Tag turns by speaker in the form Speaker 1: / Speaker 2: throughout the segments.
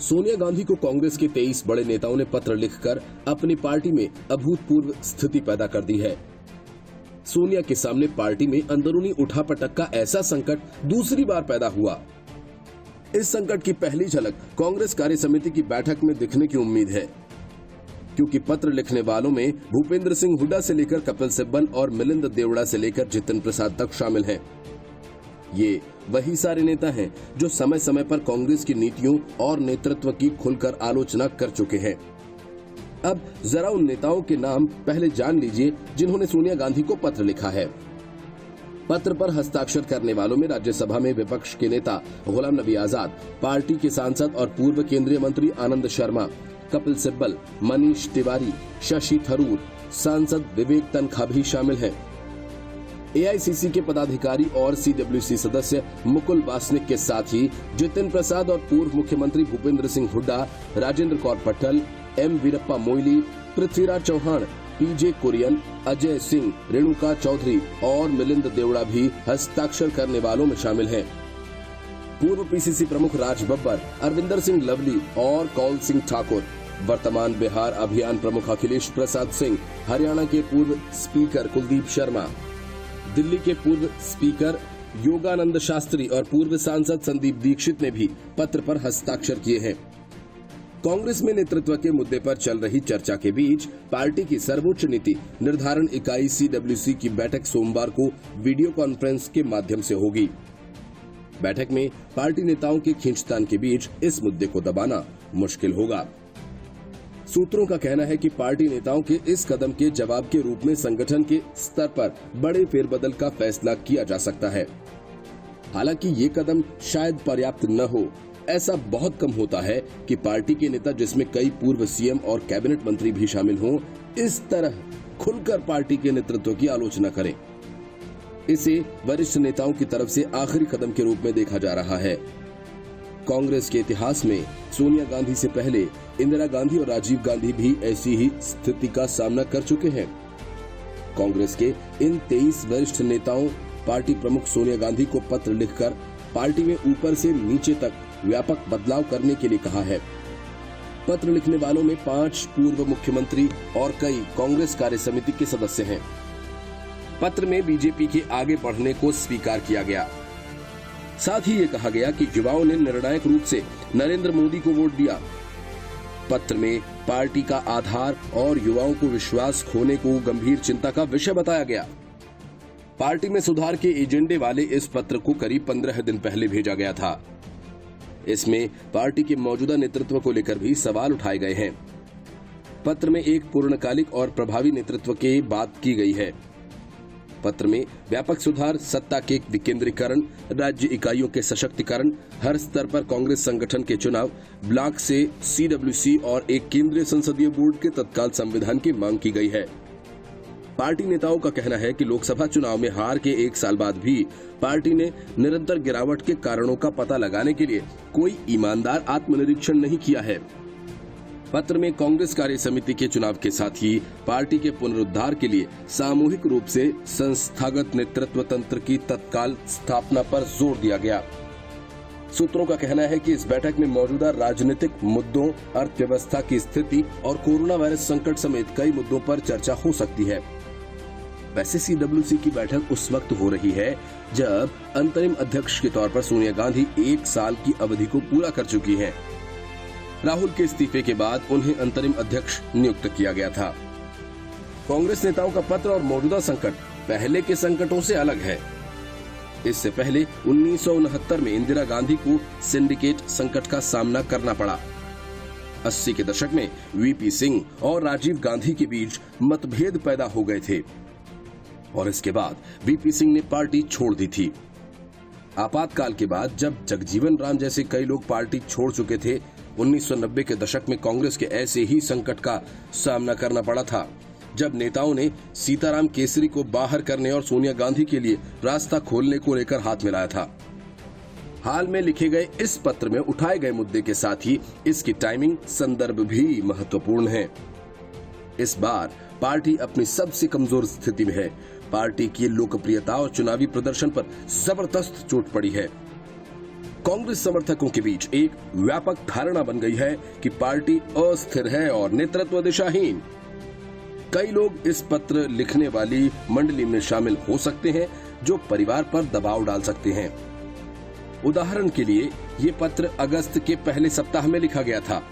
Speaker 1: सोनिया गांधी को कांग्रेस के 23 बड़े नेताओं ने पत्र लिखकर अपनी पार्टी में अभूतपूर्व स्थिति पैदा कर दी है। सोनिया के सामने पार्टी में अंदरूनी उठापटक का ऐसा संकट दूसरी बार पैदा हुआ। इस संकट की पहली झलक कांग्रेस कार्य समिति की बैठक में दिखने की उम्मीद है, क्योंकि पत्र लिखने वालों में भूपेंद्र सिंह हुड्डा से लेकर कपिल सिब्बल और मिलिंद देवड़ा से लेकर जितिन प्रसाद तक शामिल हैं। ये वही सारे नेता हैं जो समय समय पर कांग्रेस की नीतियों और नेतृत्व की खुलकर आलोचना कर चुके हैं। अब जरा उन नेताओं के नाम पहले जान लीजिए जिन्होंने सोनिया गांधी को पत्र लिखा है। पत्र पर हस्ताक्षर करने वालों में राज्यसभा में विपक्ष के नेता गुलाम नबी आजाद, पार्टी के सांसद और पूर्व केंद्रीय मंत्री आनंद शर्मा, कपिल सिब्बल, मनीष तिवारी, शशि थरूर, सांसद विवेक तनखा भी शामिल हैं। एआईसीसी के पदाधिकारी और सीडब्ल्यूसी सदस्य मुकुल वासनिक के साथ ही जितिन प्रसाद और पूर्व मुख्यमंत्री भूपेंद्र सिंह हुड्डा, राजेंद्र कौर पट्टल, एम वीरप्पा मोइली, पृथ्वीराज चौहान, पीजे कुरियन, अजय सिंह, रेणुका चौधरी और मिलिंद देवड़ा भी हस्ताक्षर करने वालों में शामिल हैं। पूर्व पीसीसी प्रमुख राज बब्बर, अरविंदर सिंह लवली और कौल सिंह ठाकुर, वर्तमान बिहार अभियान प्रमुख अखिलेश प्रसाद सिंह, हरियाणा के पूर्व स्पीकर कुलदीप शर्मा, दिल्ली के पूर्व स्पीकर योगानंद शास्त्री और पूर्व सांसद संदीप दीक्षित ने भी पत्र पर हस्ताक्षर किए हैं। कांग्रेस में नेतृत्व के मुद्दे पर चल रही चर्चा के बीच पार्टी की सर्वोच्च नीति निर्धारण इकाई सीडब्ल्यूसी की बैठक सोमवार को वीडियो कॉन्फ्रेंस के माध्यम से होगी। बैठक में पार्टी नेताओं के खींचतान के बीच इस मुद्दे को दबाना मुश्किल होगा। सूत्रों का कहना है कि पार्टी नेताओं के इस कदम के जवाब के रूप में संगठन के स्तर पर बड़े फेरबदल का फैसला किया जा सकता है। हालांकि ये कदम शायद पर्याप्त न हो। ऐसा बहुत कम होता है कि पार्टी के नेता, जिसमें कई पूर्व सीएम और कैबिनेट मंत्री भी शामिल हों, इस तरह खुलकर पार्टी के नेतृत्व की आलोचना करें। इसे वरिष्ठ नेताओं की तरफ से आखिरी कदम के रूप में देखा जा रहा है। कांग्रेस के इतिहास में सोनिया गांधी से पहले इंदिरा गांधी और राजीव गांधी भी ऐसी ही स्थिति का सामना कर चुके हैं। कांग्रेस के इन 23 वरिष्ठ नेताओं पार्टी प्रमुख सोनिया गांधी को पत्र लिखकर पार्टी में ऊपर से नीचे तक व्यापक बदलाव करने के लिए कहा है। पत्र लिखने वालों में 5 पूर्व मुख्यमंत्री और कई कांग्रेस कार्य समिति के सदस्य हैं। पत्र में बीजेपी के आगे बढ़ने को स्वीकार किया गया। साथ ही ये कहा गया कि युवाओं ने निर्णायक रूप से नरेंद्र मोदी को वोट दिया। पत्र में पार्टी का आधार और युवाओं को विश्वास खोने को गंभीर चिंता का विषय बताया गया। पार्टी में सुधार के एजेंडे वाले इस पत्र को करीब 15 दिन पहले भेजा गया था। इसमें पार्टी के मौजूदा नेतृत्व को लेकर भी सवाल उठाए गए हैं। पत्र में एक पूर्णकालिक और प्रभावी नेतृत्व की बात की गई है। पत्र में व्यापक सुधार, सत्ता के विकेंद्रीकरण, राज्य इकाइयों के सशक्तिकरण, हर स्तर पर कांग्रेस संगठन के चुनाव, ब्लॉक से सीडब्ल्यूसी और एक केंद्रीय संसदीय बोर्ड के तत्काल संविधान की मांग की गई है। पार्टी नेताओं का कहना है कि लोकसभा चुनाव में हार के 1 साल बाद भी पार्टी ने निरंतर गिरावट के कारणों का पता लगाने के लिए कोई ईमानदार आत्मनिरीक्षण नहीं किया है। पत्र में कांग्रेस कार्य समिति के चुनाव के साथ ही पार्टी के पुनरुद्धार के लिए सामूहिक रूप से संस्थागत नेतृत्व तंत्र की तत्काल स्थापना पर जोर दिया गया। सूत्रों का कहना है कि इस बैठक में मौजूदा राजनीतिक मुद्दों, अर्थव्यवस्था की स्थिति और कोरोना वायरस संकट समेत कई मुद्दों पर चर्चा हो सकती है। वैसे सीडब्ल्यूसी की बैठक उस वक्त हो रही है जब अंतरिम अध्यक्ष के तौर पर सोनिया गांधी 1 साल की अवधि को पूरा कर चुकी हैं। राहुल के इस्तीफे के बाद उन्हें अंतरिम अध्यक्ष नियुक्त किया गया था। कांग्रेस नेताओं का पत्र और मौजूदा संकट पहले के संकटों से अलग है। इससे पहले 1969 में इंदिरा गांधी को सिंडिकेट संकट का सामना करना पड़ा। 80 के दशक में वीपी सिंह और राजीव गांधी के बीच मतभेद पैदा हो गए थे और इसके बाद वीपी सिंह ने पार्टी छोड़ दी थी। आपातकाल के बाद जब जगजीवन राम जैसे कई लोग पार्टी छोड़ चुके थे, 1990 के दशक में कांग्रेस के ऐसे ही संकट का सामना करना पड़ा था, जब नेताओं ने सीताराम केसरी को बाहर करने और सोनिया गांधी के लिए रास्ता खोलने को लेकर हाथ मिलाया था। हाल में लिखे गए इस पत्र में उठाए गए मुद्दे के साथ ही इसकी टाइमिंग, संदर्भ भी महत्वपूर्ण है। इस बार पार्टी अपनी सबसे कमजोर स्थिति में है। पार्टी की लोकप्रियता और चुनावी प्रदर्शन पर जबरदस्त चोट पड़ी है। कांग्रेस समर्थकों के बीच एक व्यापक धारणा बन गई है कि पार्टी अस्थिर है और नेतृत्व दिशाहीन। कई लोग इस पत्र लिखने वाली मंडली में शामिल हो सकते हैं जो परिवार पर दबाव डाल सकते हैं। उदाहरण के लिए ये पत्र अगस्त के पहले सप्ताह में लिखा गया था।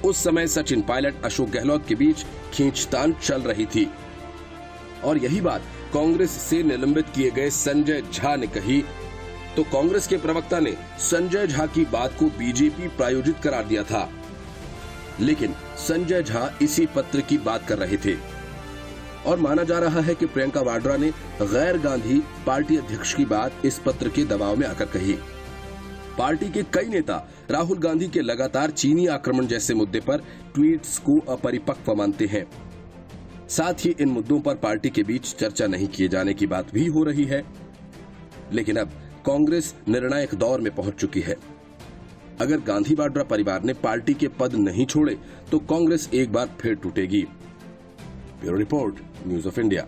Speaker 1: उस समय सचिन पायलट अशोक गहलोत के बीच खींचतान चल रही थी और यही बात कांग्रेस से निलंबित किए गए संजय झा ने कही तो कांग्रेस के प्रवक्ता ने संजय झा की बात को बीजेपी प्रायोजित करार दिया था, लेकिन संजय झा इसी पत्र की बात कर रहे थे और माना जा रहा है कि प्रियंका वाड्रा ने गैर गांधी पार्टी अध्यक्ष की बात इस पत्र के दबाव में आकर कही। पार्टी के कई नेता राहुल गांधी के लगातार चीनी आक्रमण जैसे मुद्दे पर ट्वीट्स को अपरिपक्व मानते हैं। साथ ही इन मुद्दों पर पार्टी के बीच चर्चा नहीं किए जाने की बात भी हो रही है। लेकिन अब कांग्रेस निर्णायक दौर में पहुंच चुकी है। अगर गांधी वाड्रा परिवार ने पार्टी के पद नहीं छोड़े तो कांग्रेस एक बार फिर टूटेगी। Bureau report, news of India.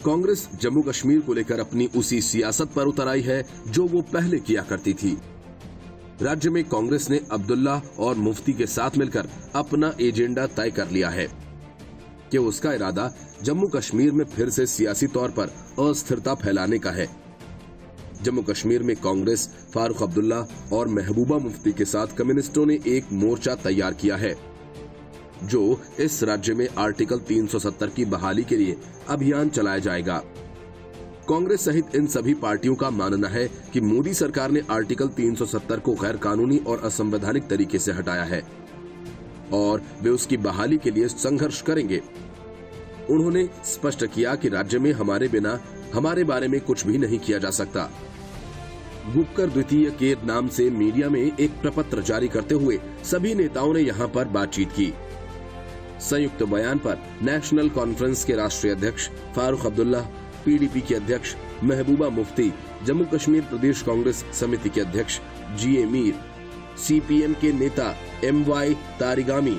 Speaker 1: Congress Jammu Kashmir को लेकर अपनी उसी सियासत पर उतर आई है जो वो पहले किया करती थी। राज्य में कांग्रेस ने अब्दुल्ला और मुफ्ती के साथ मिलकर अपना एजेंडा तय कर लिया है कि उसका इरादा जम्मू कश्मीर में फिर से सियासी तौर पर अस्थिरता फैलाने का है। जम्मू कश्मीर में कांग्रेस फारूक अब्दुल्ला और महबूबा मुफ्ती के साथ कम्युनिस्टों ने एक मोर्चा तैयार किया है जो इस राज्य में आर्टिकल 370 की बहाली के लिए अभियान चलाया जाएगा। कांग्रेस सहित इन सभी पार्टियों का मानना है कि मोदी सरकार ने आर्टिकल 370 को गैर कानूनी और असंवैधानिक तरीके से हटाया है और वे उसकी बहाली के लिए संघर्ष करेंगे। उन्होंने स्पष्ट किया कि राज्य में हमारे बिना हमारे बारे में कुछ भी नहीं किया जा सकता। गुपकर द्वितीय के नाम से मीडिया में एक प्रपत्र जारी करते हुए सभी नेताओं ने यहां पर बातचीत की। संयुक्त बयान पर नेशनल कॉन्फ्रेंस के राष्ट्रीय अध्यक्ष फारूक अब्दुल्ला, पीडीपी के अध्यक्ष महबूबा मुफ्ती, जम्मू कश्मीर प्रदेश कांग्रेस समिति के अध्यक्ष जीए मीर, सीपीएम के नेता MY Tarigami,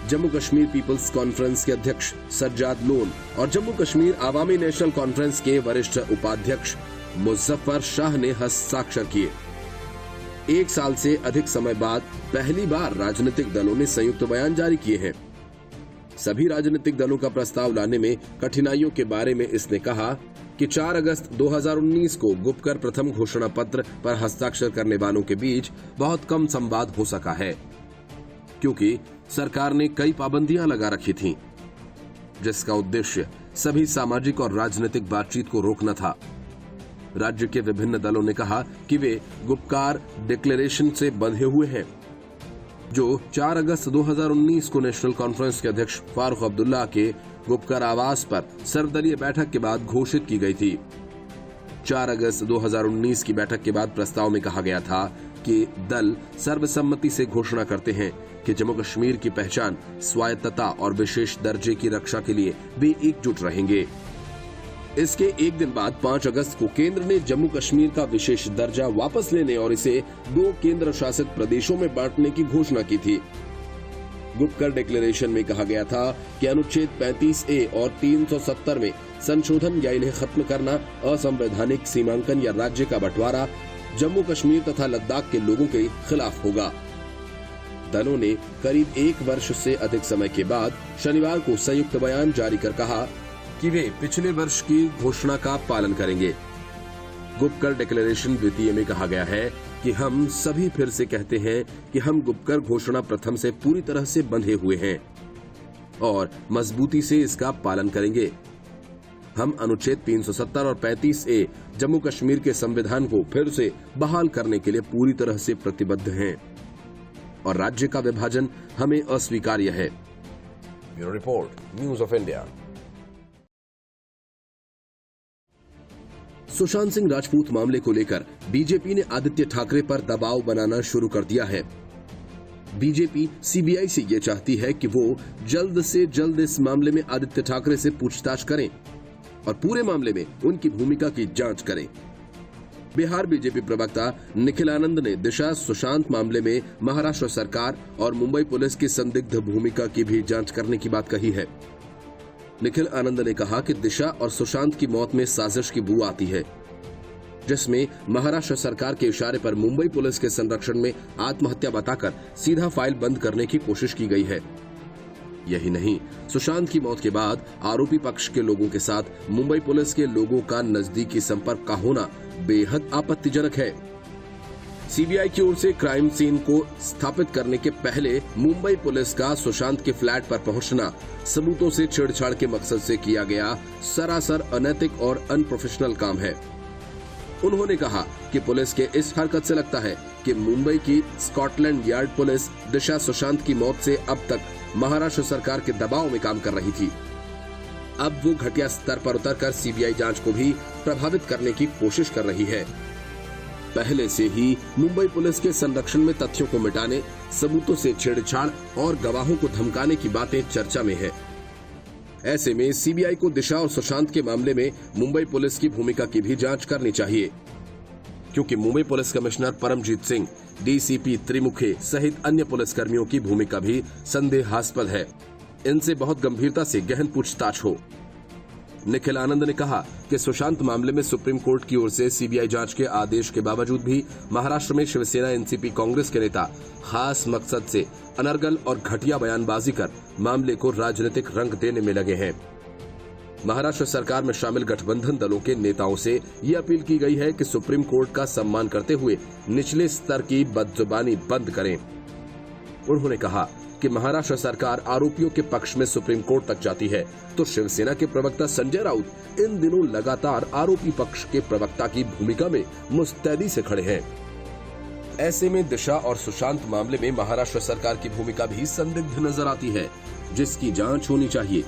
Speaker 1: Jammu Kashmir People's Conference के अध्यक्ष सज्जाद लोन और जम्मू कश्मीर आवामी नेशनल कॉन्फ्रेंस के वरिष्ठ उपाध्यक्ष मुजफ्फर शाह ने हस्ताक्षर किए। 1 साल से अधिक समय बाद पहली बार राजनीतिक दलों ने संयुक्त बयान जारी किए हैं। सभी राजनीतिक दलों का प्रस्ताव लाने में कठिनाइयों के बारे में इसने कहा कि 4 अगस्त 2019 को गुपकर प्रथम घोषणा पत्र पर हस्ताक्षर करने वालों के बीच बहुत कम संवाद हो सका है, क्योंकि सरकार ने कई पाबंदियां लगा रखी थीं, जिसका उद्देश्य सभी सामाजिक और राजनीतिक बातचीत को रोकना था। राज्य के विभिन्न दलों ने कहा कि वे गुपकार डिक्लेरेशन से बंधे हुए हैं, जो 4 अगस्त 2019 को नेशनल कॉन्फ्रेंस के अध्यक्ष फारूक अब्दुल्ला के गुपकर आवास पर सर्वदलीय बैठक के बाद घोषित की गई थी। 4 अगस्त 2019 की बैठक के बाद प्रस्ताव में कहा गया था कि दल सर्वसम्मति से घोषणा करते हैं कि जम्मू कश्मीर की पहचान, स्वायत्तता और विशेष दर्जे की रक्षा के लिए वे एकजुट रहेंगे। इसके एक दिन बाद 5 अगस्त को केंद्र ने जम्मू कश्मीर का विशेष दर्जा वापस लेने और इसे 2 केंद्र शासित प्रदेशों में बांटने की घोषणा की थी। गुपकर डिक्लेरेशन में कहा गया था कि अनुच्छेद 35A और 370 में संशोधन या इन्हें खत्म करना, असंवैधानिक सीमांकन या राज्य का बंटवारा जम्मू कश्मीर तथा लद्दाख के लोगों के खिलाफ होगा। दलों ने करीब 1 वर्ष से अधिक समय के बाद शनिवार को संयुक्त बयान जारी कर कहा कि वे पिछले वर्ष की घोषणा का पालन करेंगे। गुपकर डिक्लेरेशन द्वितीय में कहा गया है कि हम सभी फिर से कहते हैं कि हम गुपकर घोषणा प्रथम से पूरी तरह से बंधे हुए हैं और मजबूती से इसका पालन करेंगे। हम अनुच्छेद 370 और 35A जम्मू कश्मीर के संविधान को फिर से बहाल करने के लिए पूरी तरह से प्रतिबद्ध हैं और राज्य का विभाजन हमें अस्वीकार्य है। Bureau report, news of India. Sushant Singh Rajput मामले को लेकर बीजेपी ने आदित्य ठाकरे पर दबाव बनाना शुरू कर दिया है। बीजेपी सीबीआई से ये चाहती है कि वो जल्द से जल्द इस मामले में आदित्य ठाकरे से पूछताछ करें और पूरे मामले में उनकी भूमिका की जांच करें। बिहार बीजेपी प्रवक्ता निखिल आनंद ने दिशा सुशांत मामले में महाराष्ट्र सरकार और मुंबई पुलिस की संदिग्ध भूमिका की भी जांच करने की बात कही है। निखिल आनंद ने कहा कि दिशा और सुशांत की मौत में साजिश की बू आती है। जिसमें महाराष्ट्र सरकार के इशारे पर मुंबई पुलिस के संरक्षण में आत्महत्या बताकर सीधा फाइल बंद करने की कोशिश की गई है। यही नहीं, सुशांत की मौत के बाद आरोपी पक्ष के लोगों के साथ मुंबई पुलिस के लोगों का नजदीकी संपर्क का होना बेहद आपत्तिजनक है। सीबीआई की ओर से क्राइम सीन को स्थापित करने के पहले मुंबई पुलिस का सुशांत के फ्लैट पर पहुंचना सबूतों से छेड़छाड़ के मकसद से किया गया सरासर अनैतिक और अनप्रोफेशनल काम है। उन्होंने कहा कि पुलिस के इस हरकत से लगता है कि मुंबई की स्कॉटलैंड यार्ड पुलिस दिशा सुशांत की मौत से अब तक महाराष्ट्र सरकार के दबाव में काम कर रही थी। अब वो घटिया स्तर पर उतरकर सीबीआई जांच को भी प्रभावित करने की कोशिश कर रही है। पहले से ही मुंबई पुलिस के संरक्षण में तथ्यों को मिटाने, सबूतों से छेड़छाड़ और गवाहों को धमकाने की बातें चर्चा में है। ऐसे में सीबीआई को दिशा और सुशांत के मामले में मुंबई पुलिस की भूमिका की भी जांच करनी चाहिए, क्योंकि Mumbai police commissioner Paramjit Singh, DCP Trimukhe सहित अन्य पुलिसकर्मियों की भूमिका भी संदेहास्पद है। इनसे बहुत गंभीरता से गहन पूछताछ हो। निखिल आनंद ने कहा कि सुशांत मामले में सुप्रीम कोर्ट की ओर से सीबीआई जांच के आदेश के बावजूद भी महाराष्ट्र में शिवसेना एनसीपी कांग्रेस के नेता खास मकसद से अनर्गल और घटिया बयानबाजी कर मामले को राजनीतिक रंग देने में लगे हैं। महाराष्ट्र सरकार में शामिल गठबंधन दलों के नेताओं से ये अपील की गई है कि सुप्रीम कोर्ट का सम्मान करते हुए निचले स्तर की बदजुबानी बंद करें। उन्होंने कहा कि महाराष्ट्र सरकार आरोपियों के पक्ष में सुप्रीम कोर्ट तक जाती है, तो शिवसेना के प्रवक्ता संजय राउत इन दिनों लगातार आरोपी पक्ष के प्रवक्ता की भूमिका में मुस्तैदी से खड़े हैं। ऐसे में दिशा और सुशांत मामले में महाराष्ट्र सरकार की भूमिका भी संदिग्ध नजर आती है, जिसकी जांच होनी चाहिए।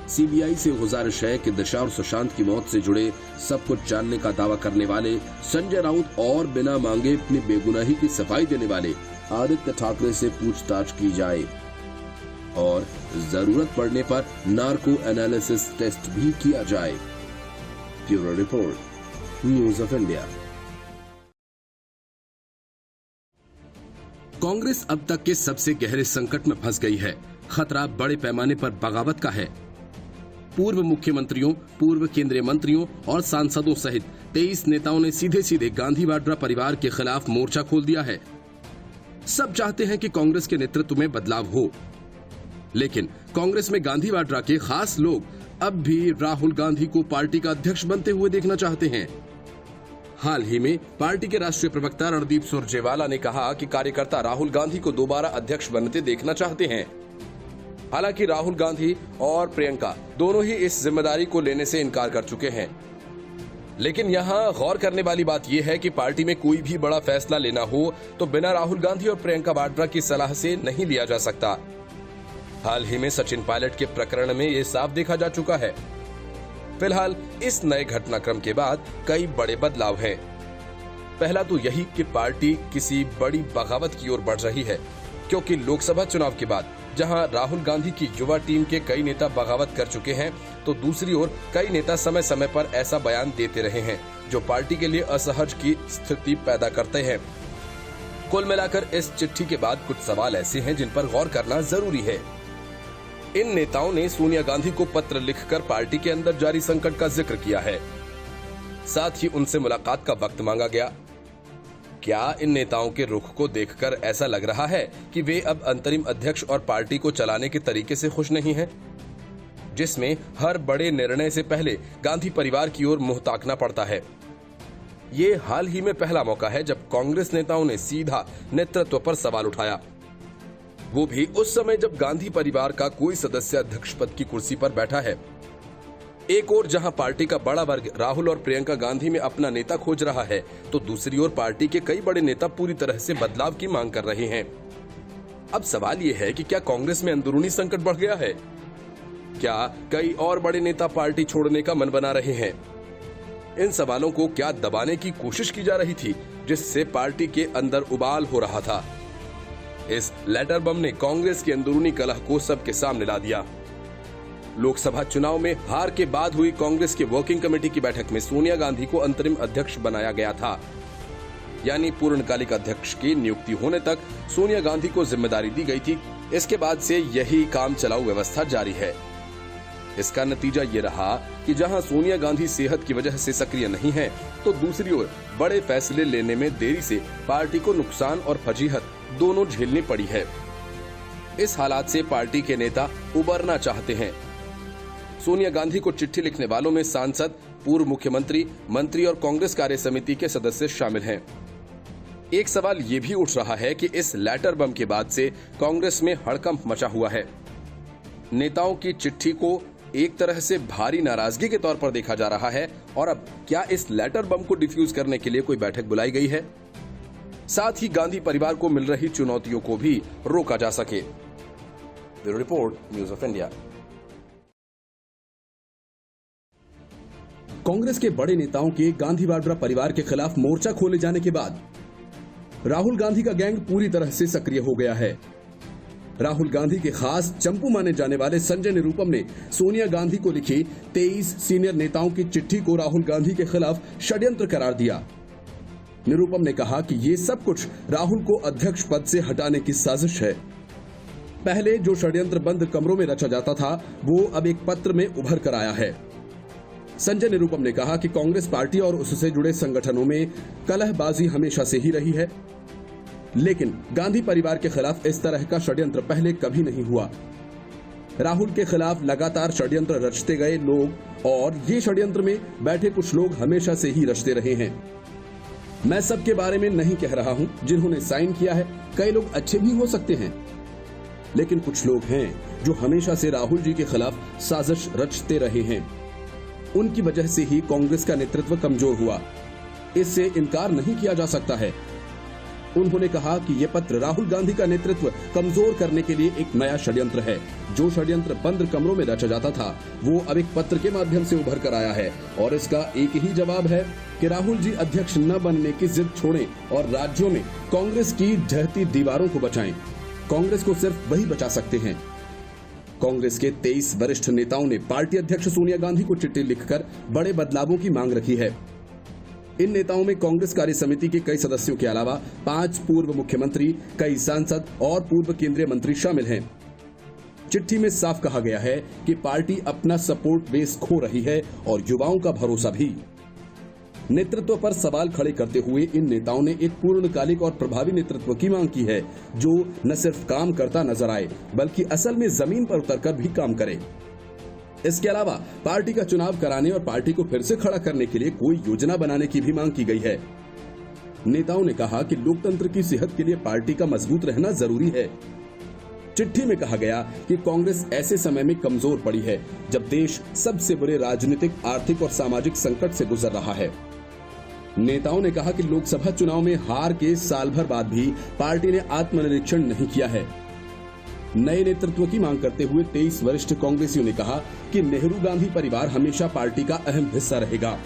Speaker 1: सीबीआई से गुजारिश है कि दिशा और सुशांत की मौत से जुड़े सब कुछ जानने का दावा करने वाले संजय राउत और बिना मांगे अपनी बेगुनाही की सफाई देने वाले आदित्य ठाकरे से पूछताछ की जाए और जरूरत पड़ने पर नार्को एनालिसिस टेस्ट भी किया जाए। Bureau report, news of India. Congress अब तक के सबसे गहरे संकट में फंस गई है। खतरा बड़े पैमाने पर बगावत का है। पूर्व मुख्यमंत्रियों, पूर्व केंद्रीय मंत्रियों और सांसदों सहित 23 नेताओं ने सीधे सीधे गांधी वाड्रा परिवार के खिलाफ मोर्चा खोल दिया है। सब चाहते हैं कि कांग्रेस के नेतृत्व में बदलाव हो, लेकिन कांग्रेस में गांधी वाड्रा के खास लोग अब भी राहुल गांधी को पार्टी का अध्यक्ष बनते हुए देखना चाहते हैं। हाल ही में पार्टी के राष्ट्रीय प्रवक्ता रणदीप सुरजेवाला ने कहा कि कार्यकर्ता राहुल गांधी को दोबारा अध्यक्ष बनते देखना चाहते हैं। हालांकि राहुल गांधी और प्रियंका दोनों ही इस जिम्मेदारी को लेने से इनकार कर चुके हैं। लेकिन यहाँ गौर करने वाली बात यह है कि पार्टी में कोई भी बड़ा फैसला लेना हो तो बिना राहुल गांधी और प्रियंका वाड्रा की सलाह से नहीं लिया जा सकता। हाल ही में सचिन पायलट के प्रकरण में ये साफ देखा जा चुका है। फिलहाल इस नए घटनाक्रम के बाद कई बड़े बदलाव हैं। पहला तो यही कि पार्टी किसी बड़ी बगावत की ओर बढ़ रही है, क्योंकि लोकसभा चुनाव के बाद जहां राहुल गांधी की युवा टीम के कई नेता बगावत कर चुके हैं, तो दूसरी ओर कई नेता समय समय पर ऐसा बयान देते रहे हैं जो पार्टी के लिए असहज की स्थिति पैदा करते हैं। कुल मिलाकर इस चिट्ठी के बाद कुछ सवाल ऐसे हैं जिन पर गौर करना जरूरी है। इन नेताओं ने सोनिया गांधी को पत्र लिखकर पार्टी के अंदर जारी संकट का जिक्र किया है। साथ ही उनसे मुलाकात का वक्त मांगा गया। क्या इन नेताओं के रुख को देखकर ऐसा लग रहा है कि वे अब अंतरिम अध्यक्ष और पार्टी को चलाने के तरीके से खुश नहीं हैं, जिसमें हर बड़े निर्णय से पहले गांधी परिवार की ओर मुंह ताकना पड़ता है? ये हाल ही में पहला मौका है जब कांग्रेस नेताओं ने सीधा नेतृत्व पर सवाल उठाया, वो भी उस समय जब गांधी परिवार का कोई सदस्य अध्यक्ष पद की कुर्सी पर बैठा है। एक ओर जहां पार्टी का बड़ा वर्ग राहुल और प्रियंका गांधी में अपना नेता खोज रहा है, तो दूसरी ओर पार्टी के कई बड़े नेता पूरी तरह से बदलाव की मांग कर रहे हैं। अब सवाल ये है कि क्या कांग्रेस में अंदरूनी संकट बढ़ गया है? क्या कई और बड़े नेता पार्टी छोड़ने का मन बना रहे हैं? इन सवालों को क्या दबाने की कोशिश की जा रही थी, जिससे पार्टी के अंदर उबाल हो रहा था? इस लेटर बम ने कांग्रेस की अंदरूनी कलह को सबके सामने ला दिया। लोकसभा चुनाव में हार के बाद हुई कांग्रेस के वर्किंग कमेटी की बैठक में सोनिया गांधी को अंतरिम अध्यक्ष बनाया गया था, यानी पूर्णकालिक अध्यक्ष की नियुक्ति होने तक सोनिया गांधी को जिम्मेदारी दी गई थी। इसके बाद से यही काम चलाऊ व्यवस्था जारी है। इसका नतीजा ये रहा कि जहां सोनिया गांधी सेहत की वजह से सक्रिय नहीं है, तो दूसरी ओर बड़े फैसले लेने में देरी से पार्टी को नुकसान और फजीहत दोनों झेलनी पड़ी है। इस हालात से पार्टी के नेता उबरना चाहते हैं। सोनिया गांधी को चिट्ठी लिखने वालों में सांसद, पूर्व मुख्यमंत्री, मंत्री और कांग्रेस कार्य समिति के सदस्य शामिल हैं। एक सवाल ये भी उठ रहा है कि इस लेटर बम के बाद से कांग्रेस में हड़कंप मचा हुआ है। नेताओं की चिट्ठी को एक तरह से भारी नाराजगी के तौर पर देखा जा रहा है और अब क्या इस लेटर बम को डिफ्यूज करने के लिए कोई बैठक बुलाई गई है, साथ ही गांधी परिवार को मिल रही चुनौतियों को भी रोका जा सके। Bureau report, news of India.
Speaker 2: Congress के बड़े नेताओं के गांधी वाड्रा परिवार के खिलाफ मोर्चा खोले जाने के बाद राहुल गांधी का गैंग पूरी तरह से सक्रिय हो गया है। राहुल गांधी के खास चंपू माने जाने वाले संजय निरुपम ने सोनिया गांधी को लिखी 23 सीनियर नेताओं की चिट्ठी को राहुल गांधी के खिलाफ षड्यंत्र करार दिया। निरुपम ने कहा कि ये सब कुछ राहुल को अध्यक्ष पद से हटाने की साजिश है। पहले जो षड्यंत्र बंद कमरों में रचा जाता था, वो अब एक पत्र में उभर कर आया है। संजय निरुपम ने कहा कि कांग्रेस पार्टी और उससे जुड़े संगठनों में कलहबाजी हमेशा से ही रही है, लेकिन गांधी परिवार के खिलाफ इस तरह का षड्यंत्र पहले कभी नहीं हुआ। राहुल के खिलाफ लगातार षड्यंत्र रचते गए लोग और ये षड्यंत्र में बैठे कुछ लोग हमेशा से ही रचते रहे हैं। मैं सबके बारे में नहीं कह रहा हूं जिन्होंने साइन किया है, कई लोग अच्छे भी हो सकते हैं, लेकिन कुछ लोग हैं जो हमेशा से राहुल जी के खिलाफ साजिश रचते रहे हैं। उनकी वजह से ही कांग्रेस का नेतृत्व कमजोर हुआ, इससे इनकार नहीं किया जा सकता है। उन्होंने कहा कि यह पत्र राहुल गांधी का नेतृत्व कमजोर करने के लिए एक नया षड्यंत्र है। जो षड्यंत्र बंद कमरों में रचा जाता था, वो अब एक पत्र के माध्यम से उभर कर आया है और इसका एक ही जवाब है कि राहुल जी अध्यक्ष न बनने की जिद छोड़ें और राज्यों में कांग्रेस की ढहती दीवारों को बचाएं। कांग्रेस को सिर्फ वही बचा सकते हैं। कांग्रेस के 23 वरिष्ठ नेताओं ने पार्टी अध्यक्ष सोनिया गांधी को चिट्ठी लिखकर बड़े बदलावों की मांग रखी है। इन नेताओं में कांग्रेस कार्य समिति के कई सदस्यों के अलावा 5 पूर्व मुख्यमंत्री, कई सांसद और पूर्व केंद्रीय मंत्री शामिल हैं। चिट्ठी में साफ कहा गया है कि पार्टी अपना सपोर्ट बेस खो रही है और युवाओं का भरोसा भी। नेतृत्व पर सवाल खड़े करते हुए इन नेताओं ने एक पूर्णकालिक और प्रभावी नेतृत्व की मांग की है, जो न सिर्फ काम करता नजर आए बल्कि असल में जमीन पर उतरकर भी काम करे। इसके अलावा पार्टी का चुनाव कराने और पार्टी को फिर से खड़ा करने के लिए कोई योजना बनाने की भी मांग की गई है। नेताओं ने कहा कि लोकतंत्र की सेहत के लिए पार्टी का मजबूत रहना जरूरी है। चिट्ठी में कहा गया कि कांग्रेस ऐसे समय में कमजोर पड़ी है जब देश सबसे बुरे राजनीतिक, आर्थिक और सामाजिक संकट से गुजर रहा है। नेताओं ने कहा कि लोकसभा चुनाव में हार के साल भर बाद भी पार्टी ने आत्मनिरीक्षण नहीं किया है। नए नेतृत्व की मांग करते हुए 23 वरिष्ठ कांग्रेसियों ने कहा कि नेहरू गांधी परिवार हमेशा पार्टी का अहम हिस्सा रहेगा।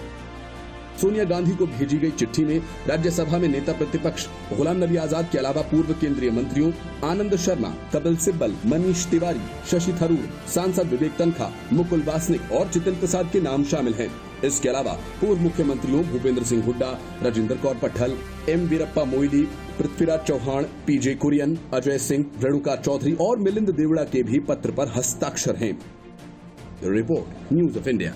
Speaker 2: सोनिया गांधी को भेजी गई चिट्ठी में राज्यसभा में नेता प्रतिपक्ष गुलाम नबी आजाद के अलावा पूर्व केंद्रीय मंत्रियों आनंद शर्मा, कपिल सिब्बल, मनीष तिवारी, शशि थरूर, सांसद विवेक तन्खा, मुकुल वासनिक और जितिन प्रसाद के नाम शामिल हैं। इसके अलावा पूर्व मुख्यमंत्रियों भूपेंद्र सिंह हुड्डा, राजेंद्र कौर पट्टल, एम वीरप्पा मोइली, पृथ्वीराज चौहान, पीजे कुरियन, अजय सिंह, रेणुका चौधरी और मिलिंद देवड़ा के भी पत्र पर हस्ताक्षर हैं। Report, news of India.